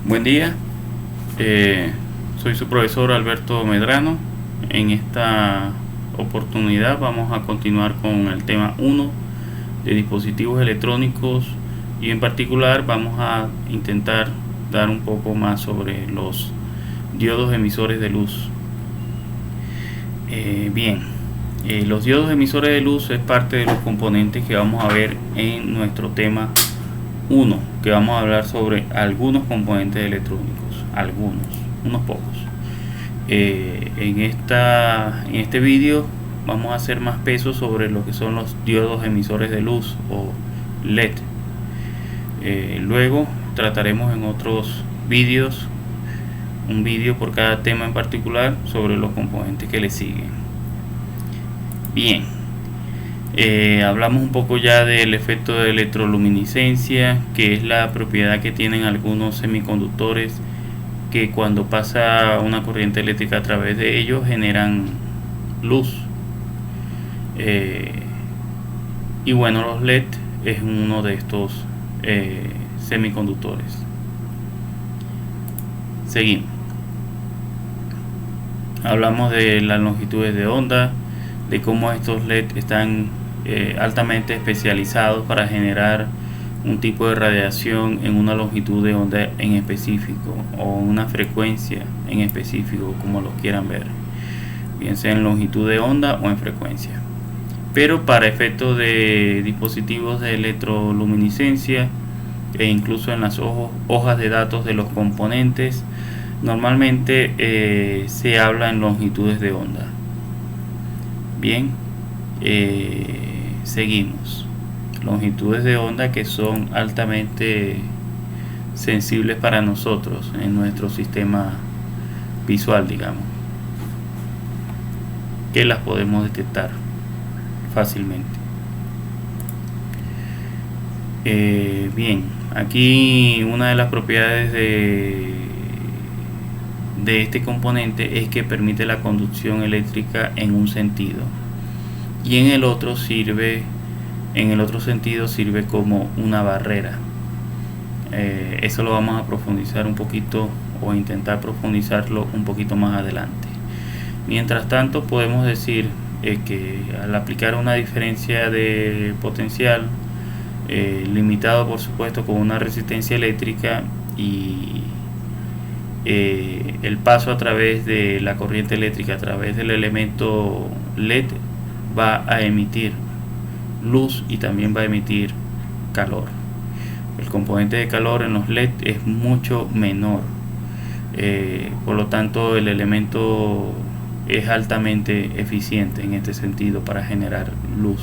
Buen día, soy su profesor Alberto Medrano. En esta oportunidad vamos a continuar con el tema 1 de dispositivos electrónicos y en particular vamos a intentar dar un poco más sobre los diodos emisores de luz. Los diodos emisores de luz es parte de los componentes que vamos a ver en nuestro tema 1, que vamos a hablar sobre algunos componentes electrónicos, unos pocos. En este vídeo vamos a hacer más peso sobre lo que son los diodos emisores de luz o LED. Luego trataremos en otros vídeos, un vídeo por cada tema en particular, sobre los componentes que le siguen. Bien. Hablamos un poco ya del efecto de electroluminiscencia, que es la propiedad que tienen algunos semiconductores que cuando pasa una corriente eléctrica a través de ellos generan luz. Y bueno, los LED es uno de estos semiconductores. Seguimos. Hablamos de las longitudes de onda, de cómo estos LED están altamente especializados para generar un tipo de radiación en una longitud de onda en específico o una frecuencia en específico, como lo quieran ver, bien sea en longitud de onda o en frecuencia. Pero para efectos de dispositivos de electroluminiscencia e incluso en las hojas de datos de los componentes, normalmente se habla en longitudes de onda. Bien, seguimos. Longitudes de onda que son altamente sensibles para nosotros en nuestro sistema visual, digamos, que las podemos detectar fácilmente. Bien, aquí una de las propiedades de este componente es que permite la conducción eléctrica en un sentido y en el otro sentido sirve como una barrera. Eso lo vamos a profundizar un poquito o intentar profundizarlo un poquito más adelante. Mientras tanto podemos decir que al aplicar una diferencia de potencial limitado por supuesto con una resistencia eléctrica y el paso a través de la corriente eléctrica a través del elemento LED va a emitir luz y también va a emitir calor. El componente de calor en los LED es mucho menor, por lo tanto el elemento es altamente eficiente en este sentido para generar luz.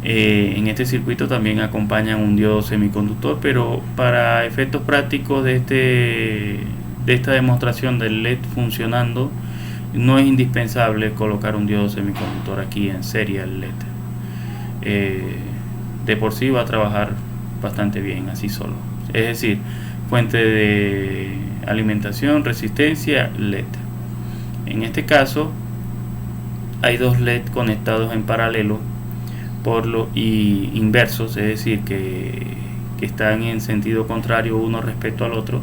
En este circuito también acompaña un diodo semiconductor, pero para efectos prácticos de esta demostración del LED funcionando, no es indispensable colocar un diodo semiconductor aquí en serial LED. De por sí va a trabajar bastante bien así solo, es decir, fuente de alimentación, resistencia, LED. En este caso hay dos LED conectados en paralelo y inversos, es decir, que están en sentido contrario uno respecto al otro,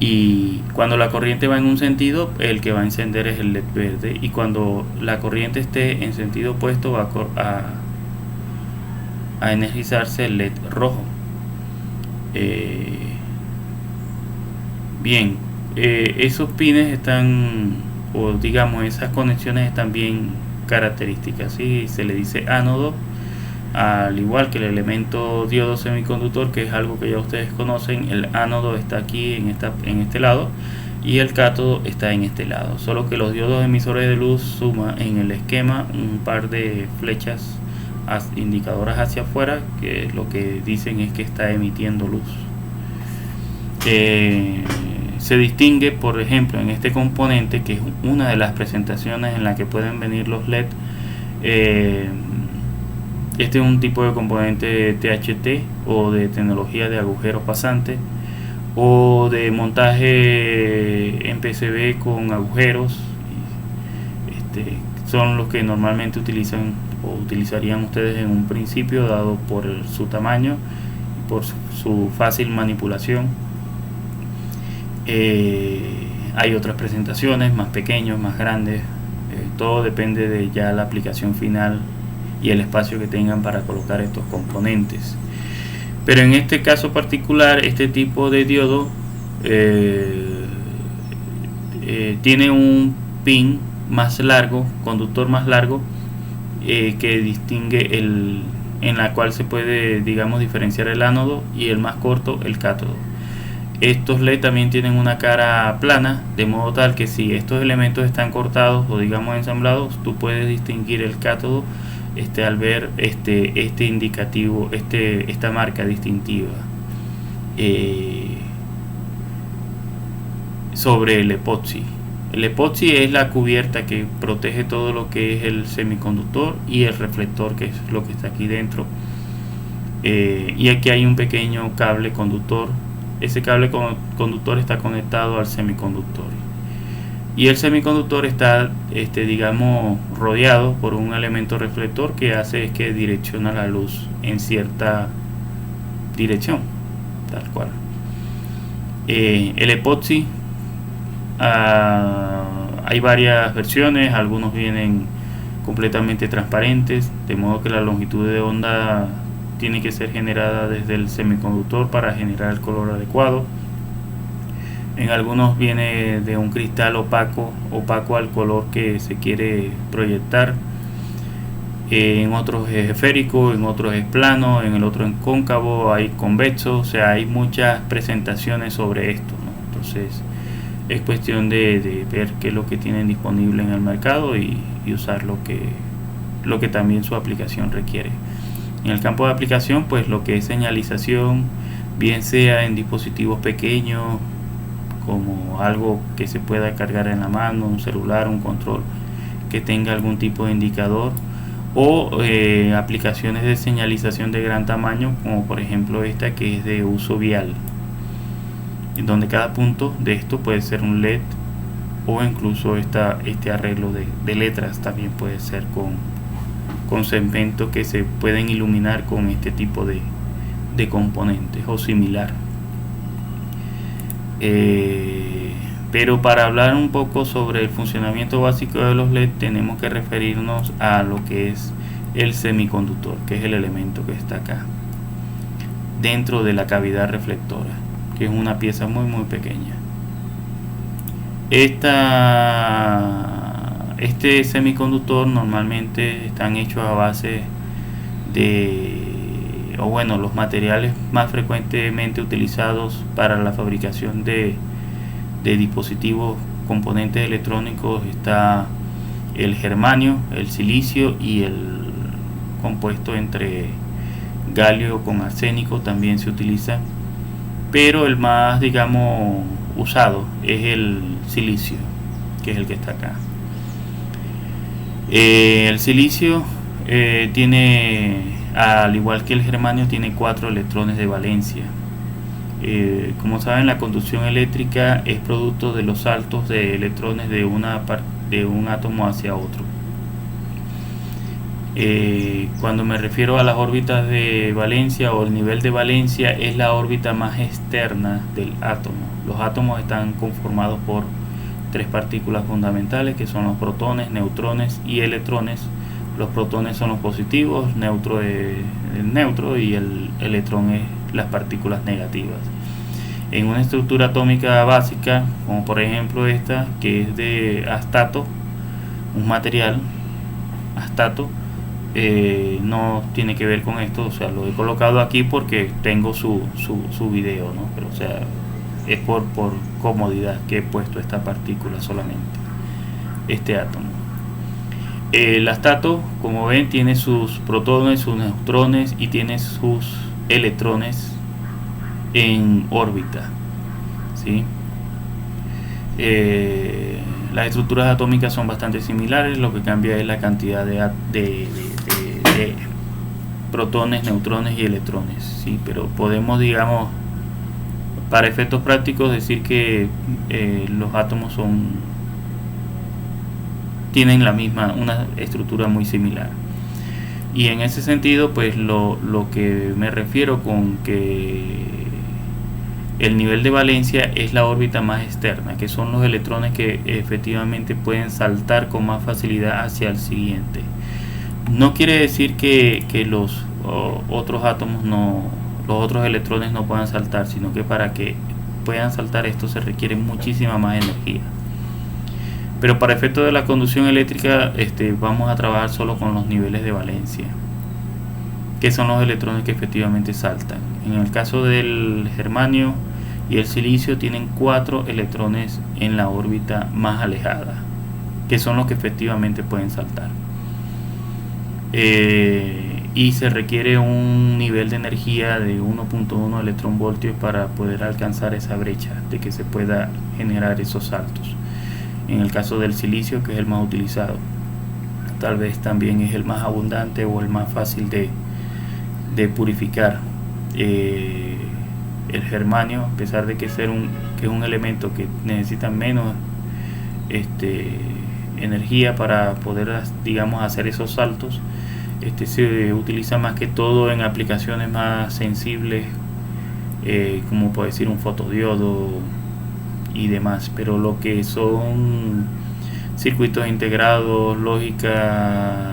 y cuando la corriente va en un sentido, el que va a encender es el LED verde, y cuando la corriente esté en sentido opuesto va a energizarse el LED rojo. Esos pines están, o digamos esas conexiones están bien características, ¿sí? Se le dice ánodo, al igual que el elemento diodo semiconductor, que es algo que ya ustedes conocen. El ánodo está aquí en este lado y el cátodo está en este lado, solo que los diodos emisores de luz suman en el esquema un par de flechas indicadoras hacia afuera, que lo que dicen es que está emitiendo luz. Se distingue, por ejemplo, en este componente, que es una de las presentaciones en la que pueden venir los LED. Este es un tipo de componente THT o de tecnología de agujeros pasantes, o de montaje en PCB con agujeros. Son los que normalmente utilizarían ustedes en un principio, dado por su tamaño, por su fácil manipulación. Hay otras presentaciones más pequeños, más grandes, todo depende de ya la aplicación final y el espacio que tengan para colocar estos componentes. Pero en este caso particular, este tipo de diodo tiene un pin más largo, conductor más largo, que distingue en la cual se puede, digamos, diferenciar el ánodo, y el más corto, el cátodo. Estos LED también tienen una cara plana, de modo tal que si estos elementos están cortados o, digamos, ensamblados, tú puedes distinguir el cátodo al ver este indicativo, esta marca distintiva sobre el epoxi. El epoxi es la cubierta que protege todo lo que es el semiconductor y el reflector, que es lo que está aquí dentro. Y aquí hay un pequeño cable conductor. Ese cable conductor está conectado al semiconductor, y el semiconductor está digamos, rodeado por un elemento reflector que hace que direcciona la luz en cierta dirección, tal cual. El epoxi, hay varias versiones, algunos vienen completamente transparentes, de modo que la longitud de onda tiene que ser generada desde el semiconductor para generar el color adecuado. En algunos viene de un cristal opaco al color que se quiere proyectar. En otros es esférico, en otros es plano, en el otro en cóncavo, hay convexo. O sea, hay muchas presentaciones sobre esto, ¿no? Entonces es cuestión de ver qué es lo que tienen disponible en el mercado y usar lo que también su aplicación requiere. En el campo de aplicación, pues lo que es señalización, bien sea en dispositivos pequeños, como algo que se pueda cargar en la mano, un celular, un control que tenga algún tipo de indicador, o aplicaciones de señalización de gran tamaño, como por ejemplo esta, que es de uso vial, en donde cada punto de esto puede ser un LED, o incluso este arreglo de letras también puede ser con segmentos que se pueden iluminar con este tipo de componentes o similar. Pero para hablar un poco sobre el funcionamiento básico de los LED, tenemos que referirnos a lo que es el semiconductor, que es el elemento que está acá dentro de la cavidad reflectora, que es una pieza muy pequeña. Este semiconductor normalmente están hechos a base los materiales más frecuentemente utilizados para la fabricación de dispositivos, componentes electrónicos, está el germanio, el silicio y el compuesto entre galio con arsénico también se utiliza, pero el más, digamos, usado es el silicio, que es el que está acá. El silicio tiene, al igual que el germanio, tiene 4 electrones de valencia. Como saben, la conducción eléctrica es producto de los saltos de electrones de un átomo hacia otro. Cuando me refiero a las órbitas de valencia o el nivel de valencia, es la órbita más externa del átomo. Los átomos están conformados por 3 partículas fundamentales, que son los protones, neutrones y electrones. Los protones son los positivos, el neutro, y el electrón es las partículas negativas. En una estructura atómica básica, como por ejemplo esta, que es de astato, un material astato, no tiene que ver con esto. O sea, lo he colocado aquí porque tengo su video, ¿no? Pero, o sea, es por comodidad que he puesto esta partícula solamente, este átomo. El astato, como ven, tiene sus protones, sus neutrones y tiene sus electrones en órbita, ¿sí? Las estructuras atómicas son bastante similares, lo que cambia es la cantidad de protones, neutrones y electrones, ¿sí? Pero podemos, digamos, para efectos prácticos, decir que los átomos tienen una estructura muy similar. Y en ese sentido, pues lo que me refiero con que el nivel de valencia es la órbita más externa, que son los electrones que efectivamente pueden saltar con más facilidad hacia el siguiente. No quiere decir que los otros átomos los otros electrones no puedan saltar, sino que para que puedan saltar esto se requiere muchísima más energía. Pero para efectos de la conducción eléctrica vamos a trabajar solo con los niveles de valencia, que son los electrones que efectivamente saltan. En el caso del germanio y el silicio tienen 4 electrones en la órbita más alejada, que son los que efectivamente pueden saltar. Y se requiere un nivel de energía de 1.1 electronvoltios para poder alcanzar esa brecha de que se pueda generar esos saltos. En el caso del silicio, que es el más utilizado, tal vez también es el más abundante o el más fácil de purificar. El germanio, a pesar de que es un elemento que necesita menos energía para poder, digamos, hacer esos saltos, se utiliza más que todo en aplicaciones más sensibles, como puede decir un fotodiodo y demás. Pero lo que son circuitos integrados, lógica,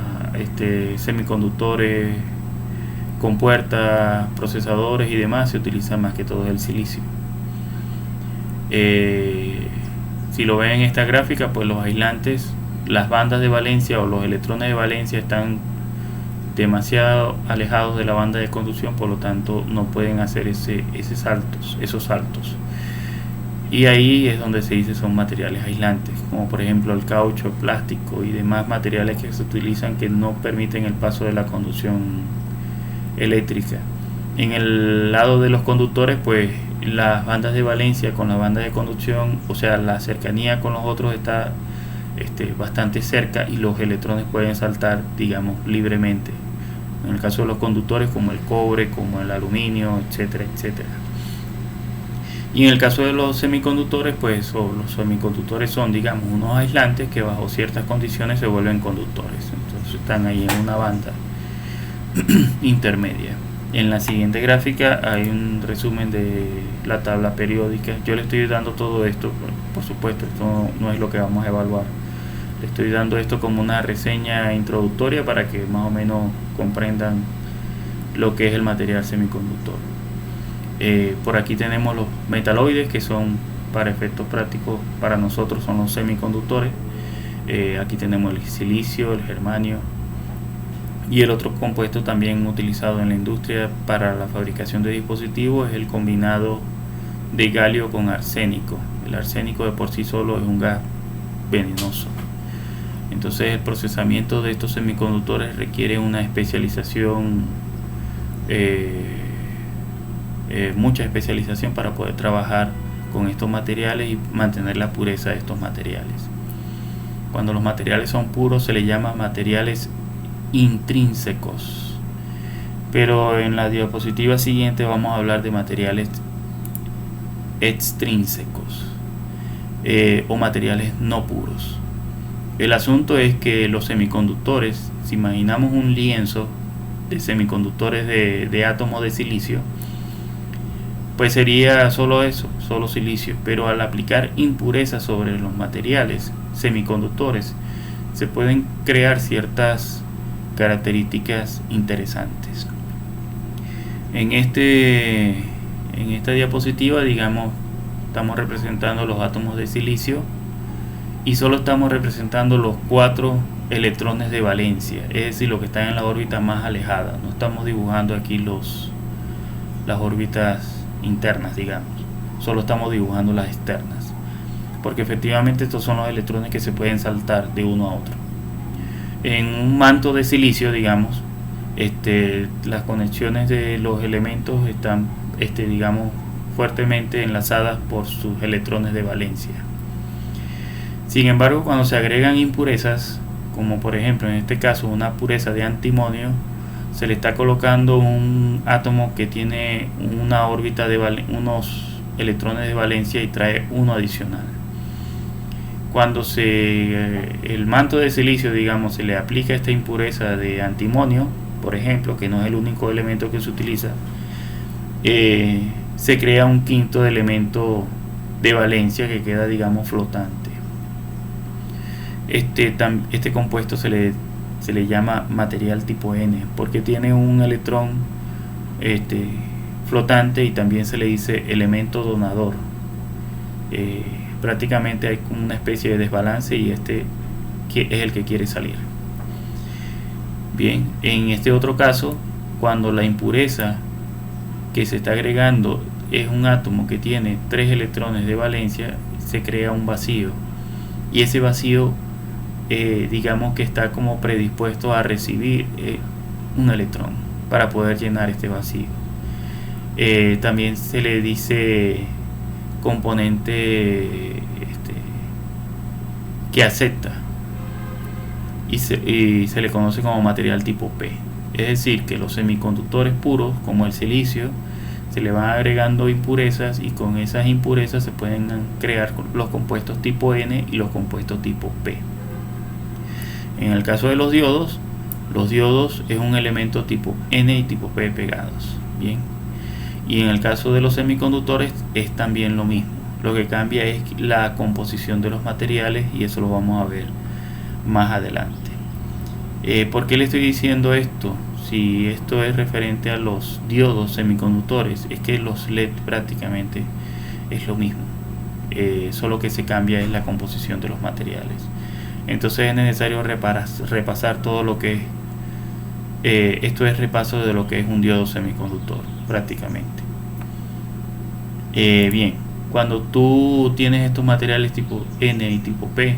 semiconductores, compuertas, procesadores y demás, se utiliza más que todo el silicio. Si lo ven en esta gráfica, pues los aislantes, las bandas de valencia o los electrones de valencia están demasiado alejados de la banda de conducción, por lo tanto no pueden hacer esos saltos. Y ahí es donde se dice son materiales aislantes, como por ejemplo el caucho, el plástico y demás materiales que se utilizan que no permiten el paso de la conducción eléctrica. En el lado de los conductores, pues las bandas de valencia con la banda de conducción, o sea, la cercanía con los otros está bastante cerca y los electrones pueden saltar, digamos, libremente. En el caso de los conductores, como el cobre, como el aluminio, etcétera, etcétera. Y en el caso de los semiconductores, pues los semiconductores son, digamos, unos aislantes que bajo ciertas condiciones se vuelven conductores. Entonces están ahí en una banda intermedia. En la siguiente gráfica hay un resumen de la tabla periódica. Yo le estoy dando todo esto, por supuesto, esto no es lo que vamos a evaluar. Le estoy dando esto como una reseña introductoria para que más o menos comprendan lo que es el material semiconductor. Por aquí tenemos los metaloides, que son, para efectos prácticos, para nosotros son los semiconductores. Aquí tenemos el silicio, el germanio y el otro compuesto también utilizado en la industria para la fabricación de dispositivos es el combinado de galio con arsénico. El arsénico de por sí solo es un gas venenoso. Entonces el procesamiento de estos semiconductores requiere una especialización, mucha especialización para poder trabajar con estos materiales y mantener la pureza de estos materiales. Cuando los materiales son puros se les llama materiales intrínsecos, pero en la diapositiva siguiente vamos a hablar de materiales extrínsecos o materiales no puros. El asunto es que los semiconductores, si imaginamos un lienzo de semiconductores de átomos de silicio, pues sería solo eso, solo silicio. Pero al aplicar impurezas sobre los materiales semiconductores se pueden crear ciertas características interesantes. En esta diapositiva, digamos, estamos representando los átomos de silicio y solo estamos representando los 4 electrones de valencia, es decir, los que están en la órbita más alejada. No estamos dibujando aquí las órbitas internas, digamos, solo estamos dibujando las externas, porque efectivamente estos son los electrones que se pueden saltar de uno a otro. En un manto de silicio, digamos, las conexiones de los elementos están, digamos, fuertemente enlazadas por sus electrones de valencia. Sin embargo, cuando se agregan impurezas, como por ejemplo en este caso una pureza de antimonio, se le está colocando un átomo que tiene una órbita de unos electrones de valencia y trae uno adicional. Cuando el manto de silicio, digamos, se le aplica esta impureza de antimonio, por ejemplo, que no es el único elemento que se utiliza, se crea un quinto elemento de valencia que queda, digamos, flotante. Este compuesto se le llama material tipo N porque tiene un electrón flotante, y también se le dice elemento donador. Prácticamente hay una especie de desbalance y este es el que quiere salir. Bien, en este otro caso, cuando la impureza que se está agregando es un átomo que tiene 3 electrones de valencia, se crea un vacío, y ese vacío digamos que está como predispuesto a recibir un electrón para poder llenar este vacío. También se le dice componente que acepta, y se le conoce como material tipo P. Es decir, que los semiconductores puros, como el silicio, se le van agregando impurezas, y con esas impurezas se pueden crear los compuestos tipo N y los compuestos tipo P. En el caso de los diodos es un elemento tipo N y tipo P pegados. Bien. Y en el caso de los semiconductores es también lo mismo. Lo que cambia es la composición de los materiales, y eso lo vamos a ver más adelante. ¿Por qué le estoy diciendo esto? Si esto es referente a los diodos semiconductores, es que los LED prácticamente es lo mismo, solo que se cambia es la composición de los materiales. Entonces es necesario repasar todo lo que esto es repaso de lo que es un diodo semiconductor prácticamente. Bien, cuando tú tienes estos materiales tipo N y tipo P,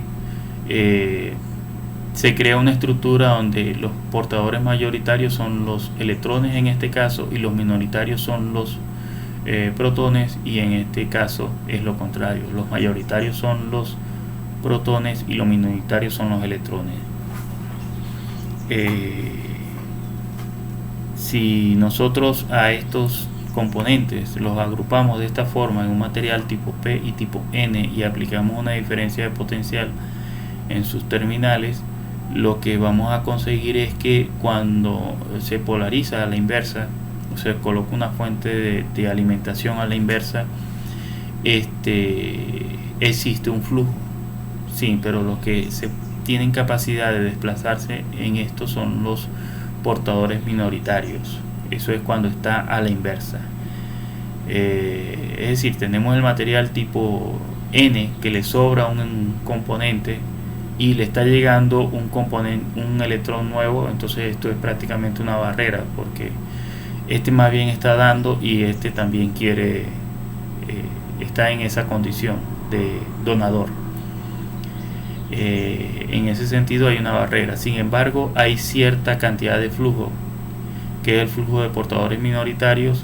se crea una estructura donde los portadores mayoritarios son los electrones en este caso, y los minoritarios son los protones, y en este caso es lo contrario, los mayoritarios son los protones y los minoritarios son los electrones. Si nosotros a estos componentes los agrupamos de esta forma en un material tipo P y tipo N, y aplicamos una diferencia de potencial en sus terminales, lo que vamos a conseguir es que cuando se polariza a la inversa, o se coloca una fuente de alimentación a la inversa, existe un flujo. Sí, pero los que tienen capacidad de desplazarse en esto son los portadores minoritarios. Eso es cuando está a la inversa. Es decir, tenemos el material tipo N que le sobra un componente y le está llegando un electrón nuevo, entonces esto es prácticamente una barrera, porque más bien está dando, y también quiere, está en esa condición de donador. En ese sentido hay una barrera. Sin embargo, hay cierta cantidad de flujo, que es el flujo de portadores minoritarios,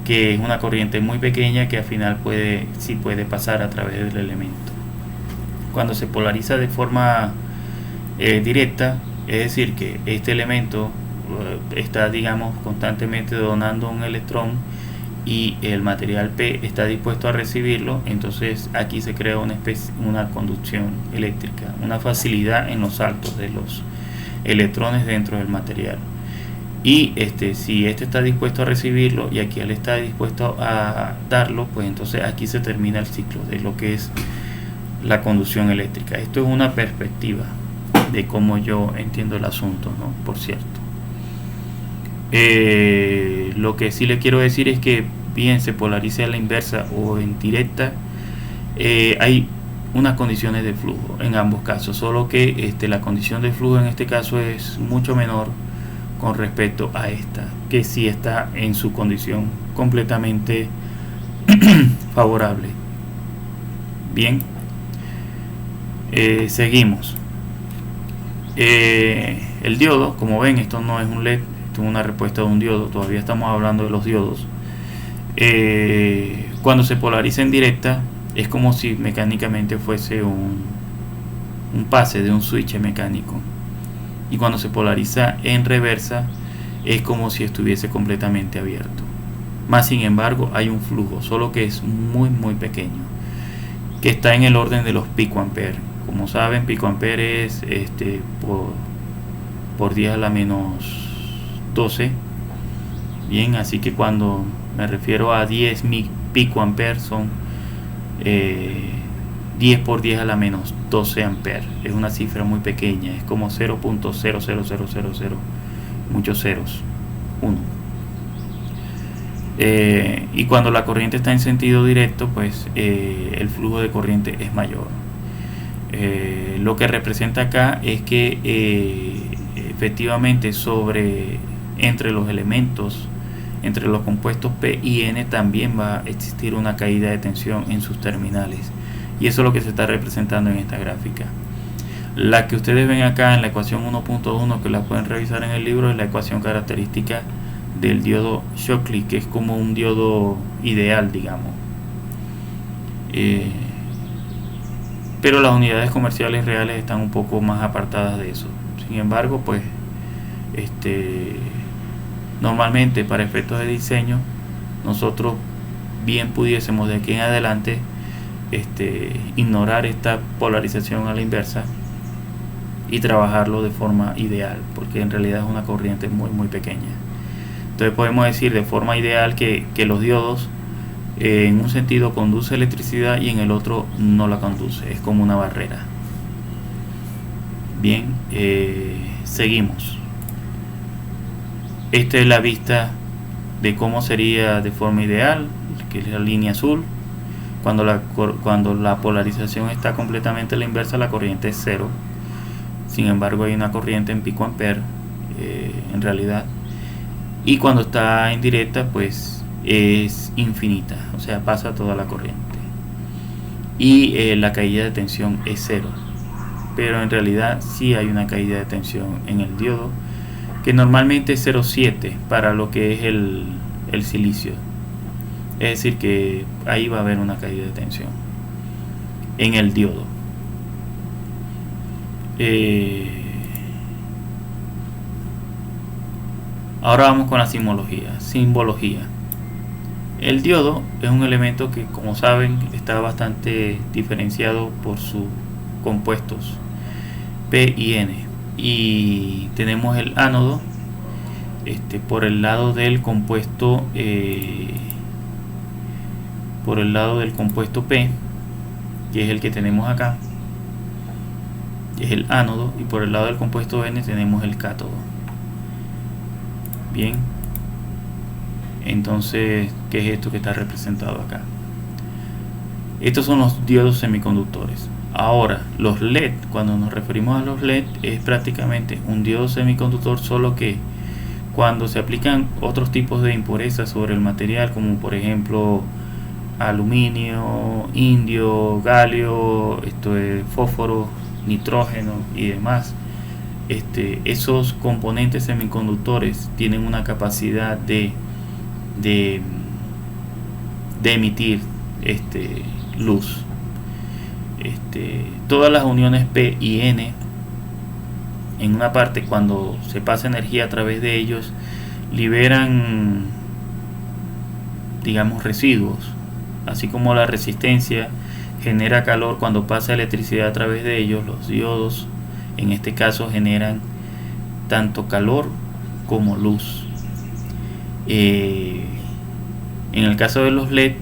que es una corriente muy pequeña que al final sí puede pasar a través del elemento. Cuando se polariza de forma directa, es decir, que este elemento está, digamos, constantemente donando un electrón, y el material P está dispuesto a recibirlo, entonces aquí se crea una conducción eléctrica, una facilidad en los saltos de los electrones dentro del material. Y si está dispuesto a recibirlo y aquí él está dispuesto a darlo, pues entonces aquí se termina el ciclo de lo que es la conducción eléctrica. Esto es una perspectiva de cómo yo entiendo el asunto, ¿no? Por cierto. Lo que sí le quiero decir es que bien se polarice a la inversa o en directa, hay unas condiciones de flujo en ambos casos, solo que la condición de flujo en este caso es mucho menor con respecto a esta, que sí está en su condición completamente favorable. Bien, seguimos. El diodo, como ven, esto no es un LED, esto es una respuesta de un diodo, todavía estamos hablando de los diodos. Cuando se polariza en directa, es como si mecánicamente fuese un pase de un switch mecánico, y cuando se polariza en reversa es como si estuviese completamente abierto. Más sin embargo hay un flujo, solo que es muy pequeño, que está en el orden de los picoamperes. Como saben, picoampere es por 10 a la menos 12. Bien, así que cuando me refiero a 10 picoamperes, son 10 por 10 a la menos 12 amperes. Es una cifra muy pequeña, es como 0.00000, muchos ceros, 1. Y cuando la corriente está en sentido directo, pues el flujo de corriente es mayor. Lo que representa acá es que efectivamente entre los elementos, entre los compuestos P y N, también va a existir una caída de tensión en sus terminales, y eso es lo que se está representando en esta gráfica. La que ustedes ven acá en la ecuación 1.1, que la pueden revisar en el libro, es la ecuación característica del diodo Shockley, que es como un diodo ideal, digamos. Pero las unidades comerciales reales están un poco más apartadas de eso. Sin embargo, pues normalmente para efectos de diseño, nosotros bien pudiésemos de aquí en adelante ignorar esta polarización a la inversa y trabajarlo de forma ideal, porque en realidad es una corriente muy muy pequeña. Entonces podemos decir de forma ideal que los diodos en un sentido conduce electricidad y en el otro no la conduce, es como una barrera. Bien, seguimos. Esta es la vista de cómo sería de forma ideal, que es la línea azul. Cuando la polarización está completamente a la inversa, la corriente es 0. Sin embargo, hay una corriente en picoamperes en realidad. Y cuando está en directa, pues es infinita, o sea, pasa toda la corriente. Y la caída de tensión es 0. Pero en realidad sí hay una caída de tensión en el diodo, que normalmente es 0,7 para lo que es el silicio. Es decir, que ahí va a haber una caída de tensión en el diodo. Ahora vamos con la simbología. El diodo es un elemento que, como saben, está bastante diferenciado por sus compuestos P y N. Y tenemos el ánodo por el lado del compuesto P, que es el que tenemos acá, es el ánodo, y por el lado del compuesto N tenemos el cátodo. Bien, entonces, ¿qué es esto que está representado acá? Estos son los diodos semiconductores. Ahora, los LED, cuando nos referimos a los LED, es prácticamente un diodo semiconductor, solo que cuando se aplican otros tipos de impurezas sobre el material, como por ejemplo aluminio, indio, galio, fósforo, nitrógeno y demás, esos componentes semiconductores tienen una capacidad de emitir luz. Todas las uniones P y N, en una parte, cuando se pasa energía a través de ellos, liberan, digamos, residuos. Así como la resistencia genera calor cuando pasa electricidad a través de ellos, los diodos en este caso generan tanto calor como luz. En el caso de los LED,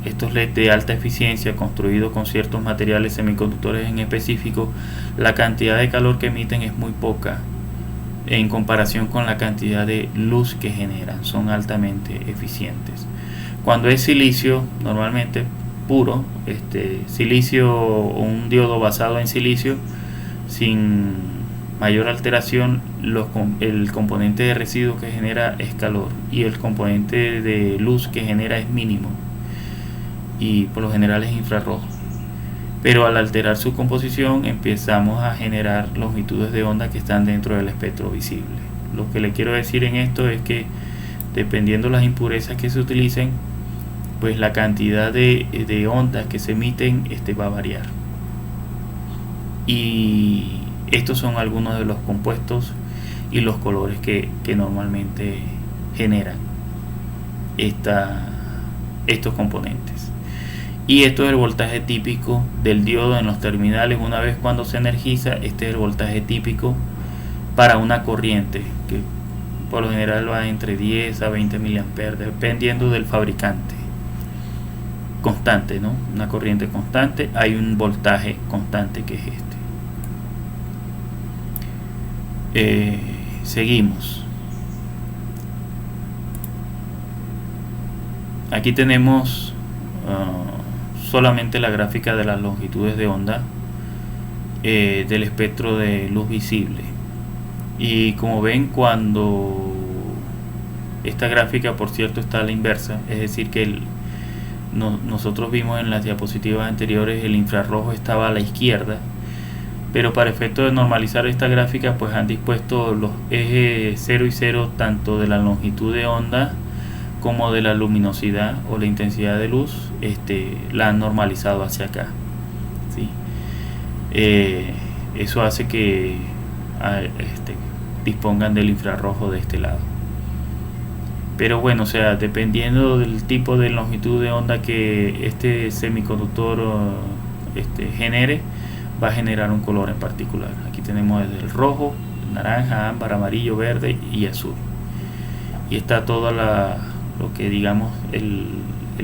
estos LED de alta eficiencia construidos con ciertos materiales semiconductores en específico, la cantidad de calor que emiten es muy poca en comparación con la cantidad de luz que generan. Son altamente eficientes. Cuando es silicio, normalmente puro, silicio o un diodo basado en silicio, sin mayor alteración, el componente de residuo que genera es calor y el componente de luz que genera es mínimo, y por lo general es infrarrojo. Pero al alterar su composición empezamos a generar longitudes de onda que están dentro del espectro visible. Lo que le quiero decir en esto es que dependiendo de las impurezas que se utilicen, pues la cantidad de ondas que se emiten va a variar. Y estos son algunos de los compuestos y los colores que normalmente generan estos componentes. Y esto es el voltaje típico del diodo en los terminales. Una vez cuando se energiza, este es el voltaje típico para una corriente, que por lo general va entre 10 a 20 miliamperes, dependiendo del fabricante. Constante, ¿no? Una corriente constante, hay un voltaje constante que es este. Seguimos. Aquí tenemos solamente la gráfica de las longitudes de onda del espectro de luz visible. Y como ven, cuando esta gráfica, por cierto, está a la inversa, es decir que nosotros vimos en las diapositivas anteriores el infrarrojo estaba a la izquierda, pero para efecto de normalizar esta gráfica pues han dispuesto los ejes 0 y 0 tanto de la longitud de onda como de la luminosidad o la intensidad de luz, la han normalizado hacia acá, ¿sí? Eso hace que dispongan del infrarrojo de este lado. Pero bueno, o sea, dependiendo del tipo de longitud de onda que este semiconductor genere, va a generar un color en particular. Aquí tenemos desde el rojo, naranja, ámbar, amarillo, verde y azul. Y está todo lo que digamos el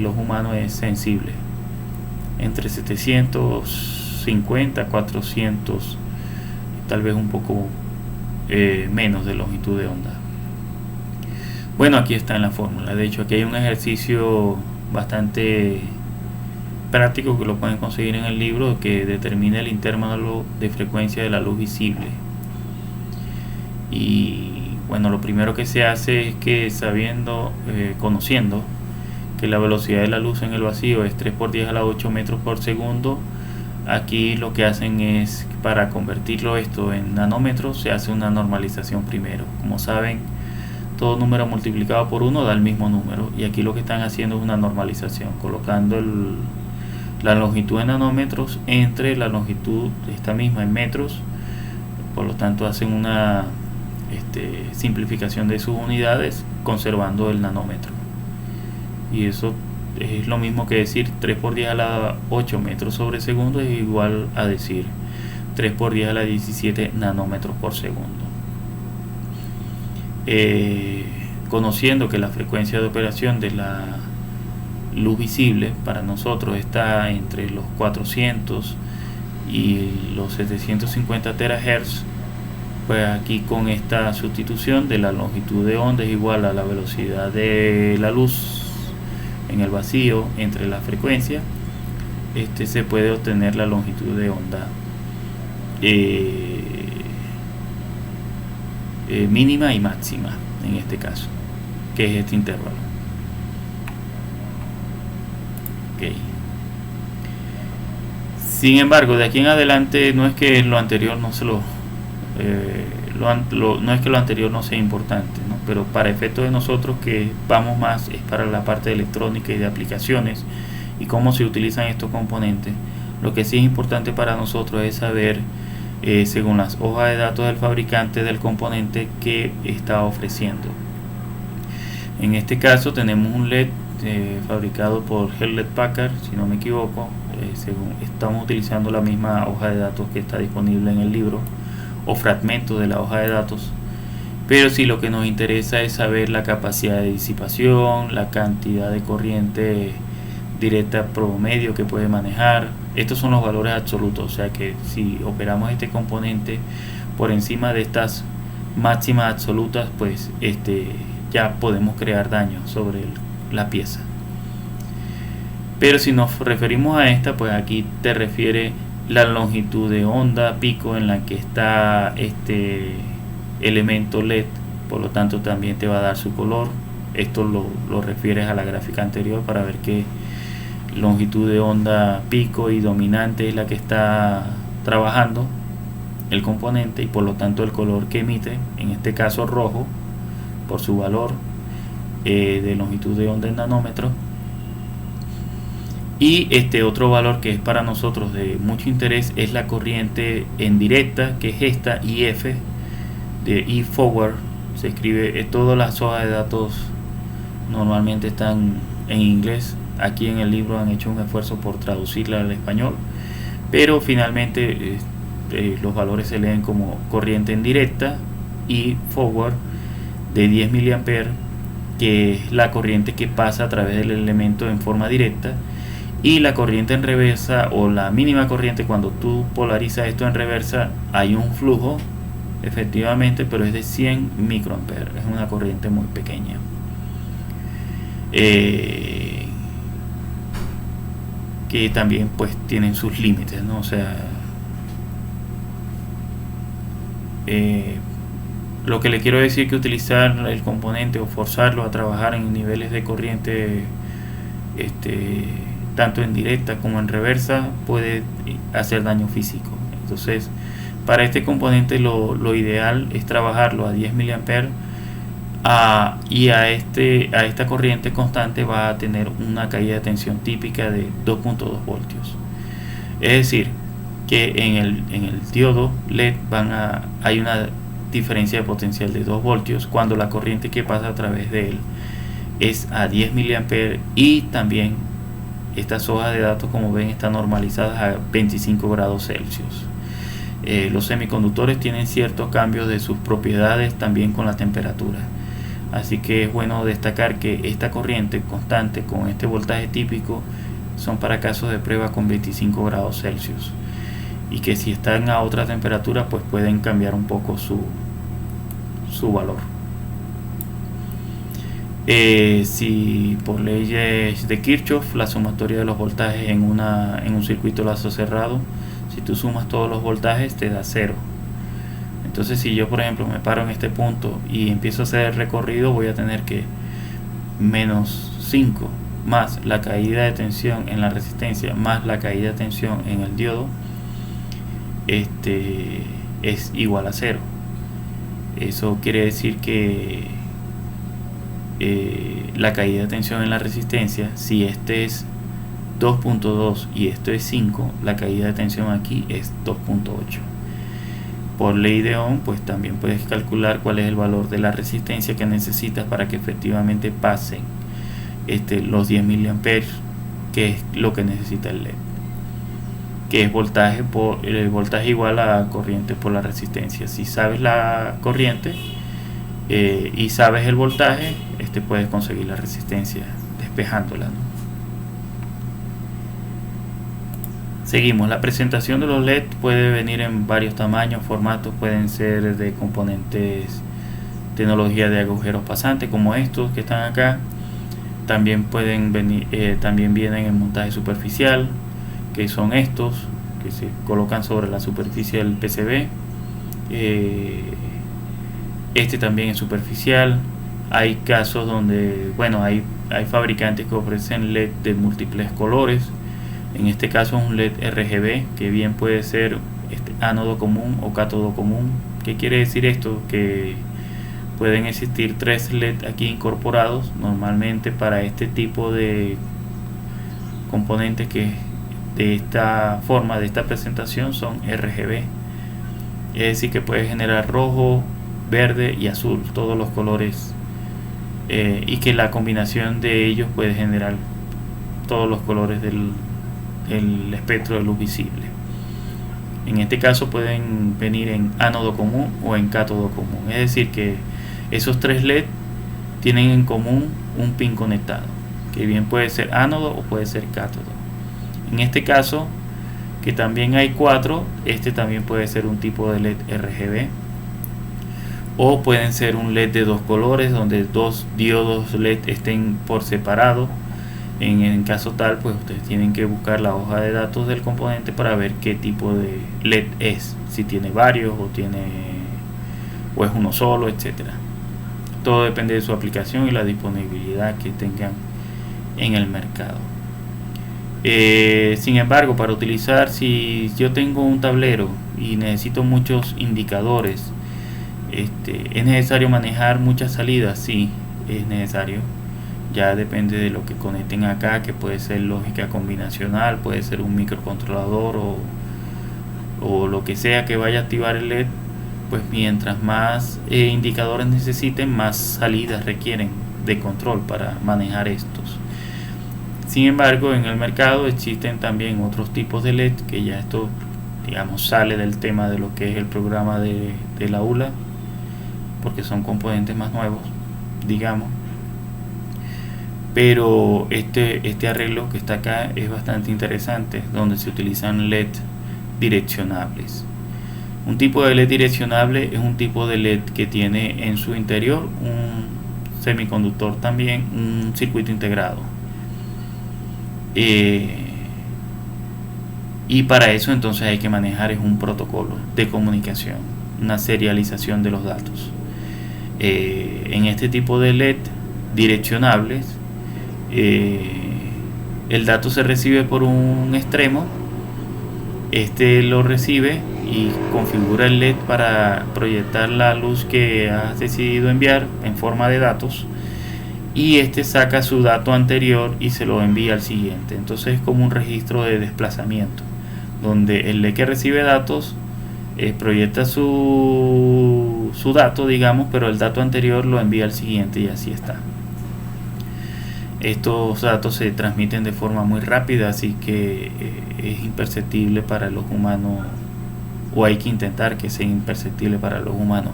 ojo humano es sensible. Entre 750, 400, tal vez un poco menos de longitud de onda. Bueno, aquí está en la fórmula. De hecho, aquí hay un ejercicio bastante práctico que lo pueden conseguir en el libro, que determina el intervalo de frecuencia de la luz visible. Y bueno, lo primero que se hace es que conociendo que la velocidad de la luz en el vacío es 3 por 10 a la 8 metros por segundo, aquí lo que hacen es, para convertirlo esto en nanómetros, se hace una normalización primero. Como saben, todo número multiplicado por 1 da el mismo número, y aquí lo que están haciendo es una normalización, colocando la longitud en nanómetros entre la longitud esta misma en metros. Por lo tanto hacen una simplificación de sus unidades conservando el nanómetro, y eso es lo mismo que decir 3 por 10 a la 8 metros sobre segundo es igual a decir 3 por 10 a la 17 nanómetros por segundo. Conociendo que la frecuencia de operación de la luz visible para nosotros está entre los 400 y los 750 terahertz, pues aquí con esta sustitución de la longitud de onda es igual a la velocidad de la luz en el vacío entre la frecuencia, se puede obtener la longitud de onda mínima y máxima en este caso, que es este intervalo. Okay. Sin embargo, de aquí en adelante no es que lo anterior no es que lo anterior no sea importante, ¿no? Pero para efectos de nosotros que vamos más es para la parte de electrónica y de aplicaciones y cómo se utilizan estos componentes. Lo que sí es importante para nosotros es saber, según las hojas de datos del fabricante del componente, que está ofreciendo. En este caso tenemos un LED fabricado por Hewlett Packard, si no me equivoco. Estamos utilizando la misma hoja de datos que está disponible en el libro, o fragmentos de la hoja de datos, pero si lo que nos interesa es saber la capacidad de disipación, la cantidad de corriente directa promedio que puede manejar. Estos son los valores absolutos, o sea que si operamos este componente por encima de estas máximas absolutas, pues ya podemos crear daño sobre la pieza. Pero si nos referimos a esta, pues aquí te refiere la longitud de onda pico en la que está este elemento LED, por lo tanto también te va a dar su color. Esto lo refieres a la gráfica anterior para ver qué longitud de onda pico y dominante es la que está trabajando el componente, y por lo tanto el color que emite, en este caso rojo, por su valor de longitud de onda en nanómetros. Y otro valor que es para nosotros de mucho interés es la corriente en directa, que es esta IF, de E-Forward. Se escribe, todas las hojas de datos normalmente están en inglés. Aquí en el libro han hecho un esfuerzo por traducirla al español, pero finalmente los valores se leen como corriente en directa y forward de 10 miliamperes, que es la corriente que pasa a través del elemento en forma directa, y la corriente en reversa, o la mínima corriente. Cuando tú polarizas esto en reversa, hay un flujo efectivamente, pero es de 100 microamperes, es una corriente muy pequeña. Que también pues tienen sus límites, ¿no? O sea, lo que le quiero decir es que utilizar el componente o forzarlo a trabajar en niveles de corriente tanto en directa como en reversa puede hacer daño físico. Entonces, para este componente lo ideal es trabajarlo a 10 miliamperes, y a esta corriente constante va a tener una caída de tensión típica de 2.2 voltios. Es decir, que en el diodo LED hay una diferencia de potencial de 2 voltios cuando la corriente que pasa a través de él es a 10 miliamperes, y también estas hojas de datos, como ven, están normalizadas a 25 grados Celsius. Los semiconductores tienen ciertos cambios de sus propiedades también con la temperatura, así que es bueno destacar que esta corriente constante con este voltaje típico son para casos de prueba con 25 grados Celsius, y que si están a otra temperatura pues pueden cambiar un poco su valor. Si por leyes de Kirchhoff, la sumatoria de los voltajes en un circuito lazo cerrado, si tú sumas todos los voltajes te da 0. Entonces, si yo por ejemplo me paro en este punto y empiezo a hacer el recorrido, voy a tener que menos 5 más la caída de tensión en la resistencia más la caída de tensión en el diodo, es igual a 0. Eso quiere decir que la caída de tensión en la resistencia, si este es 2.2 y esto es 5, la caída de tensión aquí es 2.8. Por ley de Ohm, pues también puedes calcular cuál es el valor de la resistencia que necesitas para que efectivamente pasen los 10 miliamperes, que es lo que necesita el LED, que es voltaje igual a corriente por la resistencia. Si sabes la corriente y sabes el voltaje, puedes conseguir la resistencia despejándola, ¿no? Seguimos. La presentación de los LED puede venir en varios tamaños, formatos. Pueden ser de componentes, tecnología de agujeros pasantes como estos que están acá. También pueden venir, también vienen en montaje superficial, que son estos que se colocan sobre la superficie del PCB. También es superficial. Hay casos donde, bueno, hay fabricantes que ofrecen LED de múltiples colores. En este caso es un LED RGB, que bien puede ser ánodo común o cátodo común. ¿Qué quiere decir esto? Que pueden existir 3 LED aquí incorporados. Normalmente para este tipo de componentes que de esta forma, de esta presentación, son RGB. Es decir, que puede generar rojo, verde y azul, todos los colores, y que la combinación de ellos puede generar todos los colores del espectro de luz visible. En este caso pueden venir en ánodo común o en cátodo común, es decir que esos 3 LED tienen en común un pin conectado, que bien puede ser ánodo o puede ser cátodo. En este caso, que también hay 4, también puede ser un tipo de LED RGB, o pueden ser un LED de 2 colores, donde 2 diodos LED estén por separado. En caso tal, pues ustedes tienen que buscar la hoja de datos del componente para ver qué tipo de LED es, si tiene varios o es uno solo, etcétera. Todo depende de su aplicación y la disponibilidad que tengan en el mercado. Sin embargo, para utilizar, si yo tengo un tablero y necesito muchos indicadores, ¿es necesario manejar muchas salidas? Sí, es necesario. Ya depende de lo que conecten acá, que puede ser lógica combinacional, puede ser un microcontrolador o lo que sea que vaya a activar el LED. Pues mientras más indicadores necesiten, más salidas requieren de control para manejar estos. Sin embargo, en el mercado existen también otros tipos de LED, que ya esto, digamos, sale del tema de lo que es el programa de la ULA, porque son componentes más nuevos. digamos. Pero este arreglo que está acá es bastante interesante, donde se utilizan LED direccionables. Un tipo de LED direccionable es un tipo de LED que tiene en su interior un semiconductor, también un circuito integrado. Y para eso entonces hay que manejar es un protocolo de comunicación, una serialización de los datos. En este tipo de LED direccionables, el dato se recibe por un extremo, este lo recibe y configura el LED para proyectar la luz que has decidido enviar en forma de datos, y este saca su dato anterior y se lo envía al siguiente. Entonces es como un registro de desplazamiento, donde el LED que recibe datos proyecta su dato, digamos, pero el dato anterior lo envía al siguiente, y así está. Estos datos se transmiten de forma muy rápida, así que es imperceptible para los humanos, o hay que intentar que sea imperceptible para los humanos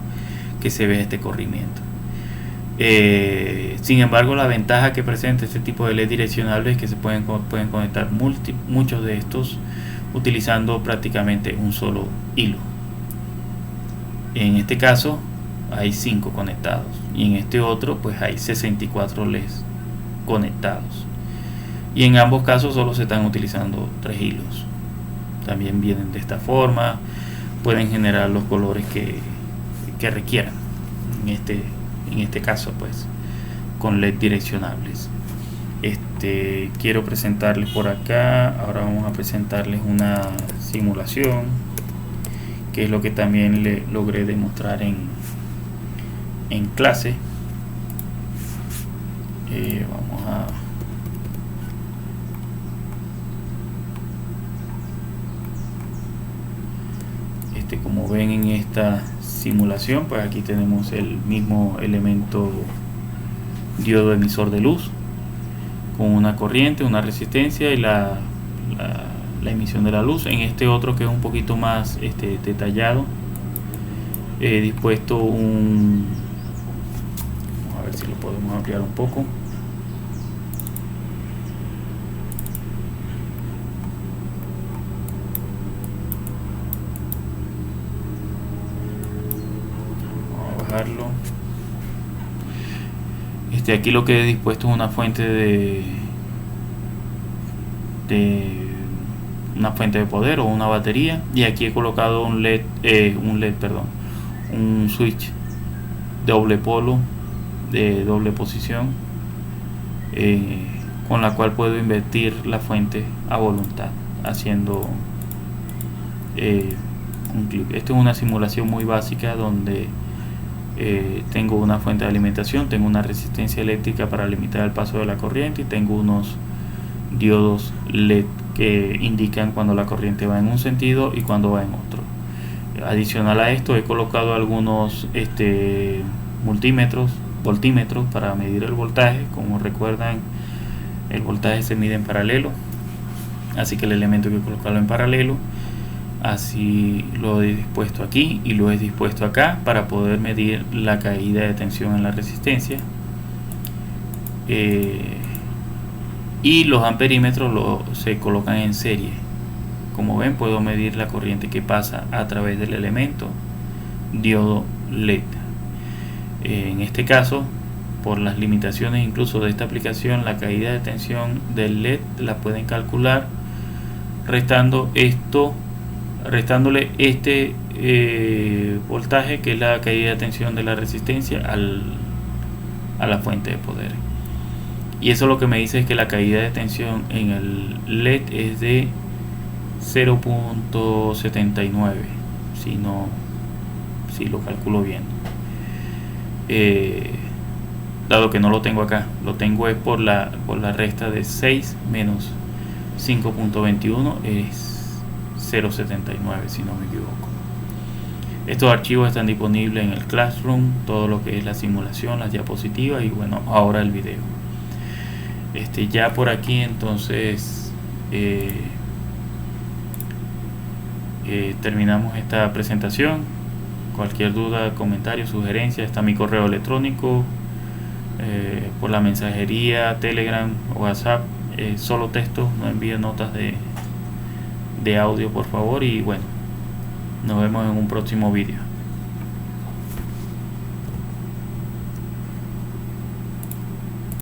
que se vea este corrimiento. Sin embargo, la ventaja que presenta este tipo de LED direccionables es que se pueden conectar muchos de estos utilizando prácticamente un solo hilo. En este caso hay 5 conectados, y en este otro pues hay 64 LEDs conectados, y en ambos casos solo se están utilizando 3 hilos. También vienen de esta forma, pueden generar los colores que requieran. En este caso pues con LED direccionables. Quiero presentarles por acá, ahora vamos a presentarles una simulación, que es lo que también le logré demostrar en clase. Vamos a como ven en esta simulación, pues aquí tenemos el mismo elemento diodo emisor de luz con una corriente, una resistencia y la emisión de la luz. En este otro, que es un poquito más detallado, he dispuesto vamos a ver si lo podemos ampliar un poco. Vamos a bajarlo. Aquí lo que he dispuesto es una fuente de poder o una batería, y aquí he colocado un switch doble polo de doble posición, con la cual puedo invertir la fuente a voluntad haciendo un clic. Esto es una simulación muy básica donde tengo una fuente de alimentación, tengo una resistencia eléctrica para limitar el paso de la corriente, y tengo unos diodos LED que indican cuando la corriente va en un sentido y cuando va en otro. Adicional a esto, he colocado algunos voltímetros para medir el voltaje. Como recuerdan, el voltaje se mide en paralelo, así que el elemento hay que colocarlo en paralelo. Así lo he dispuesto aquí y lo he dispuesto acá para poder medir la caída de tensión en la resistencia. Y los amperímetros se colocan en serie. Como ven, puedo medir la corriente que pasa a través del elemento diodo LED. En este caso, por las limitaciones incluso de esta aplicación, la caída de tensión del LED la pueden calcular restándole este voltaje, que es la caída de tensión de la resistencia, a la fuente de poder. Y eso lo que me dice es que la caída de tensión en el LED es de 0.79, si lo calculo bien. Dado que no lo tengo acá, lo tengo es por la resta de 6 menos 5.21, es 0.79 si no me equivoco. Estos archivos están disponibles en el Classroom, todo lo que es la simulación, las diapositivas y bueno, ahora el video. Ya por aquí entonces terminamos esta presentación. Cualquier duda, comentario, sugerencia, está mi correo electrónico por la mensajería, Telegram, WhatsApp, solo texto, no envíen notas de audio por favor. Y bueno, nos vemos en un próximo vídeo.